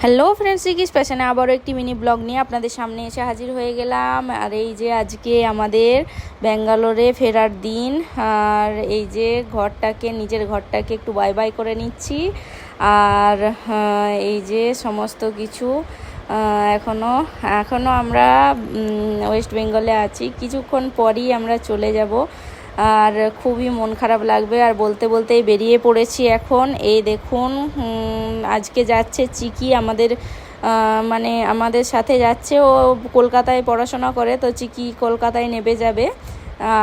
Hello friends, রিকিস ফ্যাশনে আবারও একটি মিনি ব্লগ নিয়ে আপনাদের সামনে এসে হাজির হয়ে গেলাম। আর এই যে আজকে আমাদের ব্যাঙ্গালোরে ফেরার দিন। আর এই যে নিজের ঘরটাকে একটু বাই বাই করে নিচ্ছি। আর এই যে সমস্ত কিছু এখনও আমরা ওয়েস্ট বেঙ্গলে আছি। কিছুক্ষণ পরই আমরা চলে যাব। আর খুবই মন খারাপ লাগবে। আর বলতে বলতেই বেরিয়ে পড়েছি এখন। এই দেখুন, আজকে যাচ্ছে চিকি আমাদের সাথে যাচ্ছে। ও কলকাতায় পড়াশোনা করে, তো চিকি কলকাতায় নেমে যাবে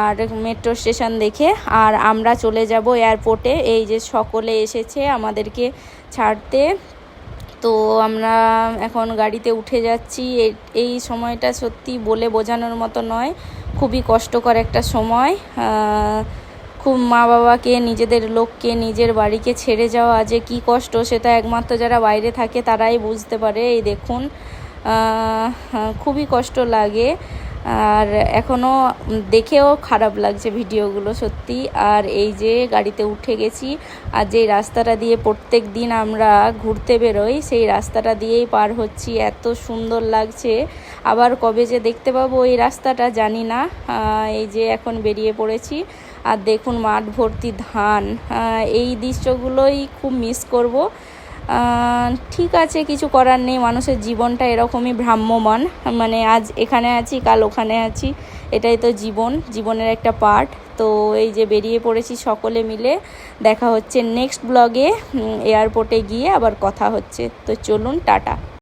আর মেট্রো স্টেশন দেখে। আর আমরা চলে যাব এয়ারপোর্টে। এই যে সকলে এসেছে আমাদেরকে ছাড়তে, তো আমরা এখন গাড়িতে উঠে যাচ্ছি। এই সময়টা সত্যি বলে বোঝানোর মতো নয়, খুবই কষ্টকর একটা সময়। খুব মা বাবাকে, নিজেদের লোককে, নিজের বাড়িকে ছেড়ে যাওয়া যে কী কষ্ট, সেটা একমাত্র যারা বাইরে থাকে তারাই বুঝতে পারে। এই দেখুন, খুবই কষ্ট লাগে। আর এখনও দেখেও খারাপ লাগছে ভিডিওগুলো সত্যি। আর এই যে গাড়িতে উঠে গেছি, আর যেই রাস্তাটা দিয়ে প্রত্যেক দিন আমরা ঘুরতে বেরোই, সেই রাস্তাটা দিয়েই পার হচ্ছি। এত সুন্দর লাগছে, আবার কবে যে দেখতে পাবো এই রাস্তাটা জানি না। এই যে এখন বেরিয়ে পড়েছি, আর দেখুন মাঠ ভর্তি ধান। এই দৃশ্যগুলোই খুব মিস করব। ঠিক আছে, কিছু করার নেই, মানুষের জীবনটা এরকমই ভ্রাম্যমান। আজ এখানে আছি, কাল ওখানে আছি, এটাই তো জীবনের একটা পার্ট। তো এই যে বেরিয়ে পড়েছি সকলে মিলে। দেখা হচ্ছে নেক্সট ব্লগে। এয়ারপোর্টে গিয়ে আবার কথা হচ্ছে। তো চলুন, টাটা।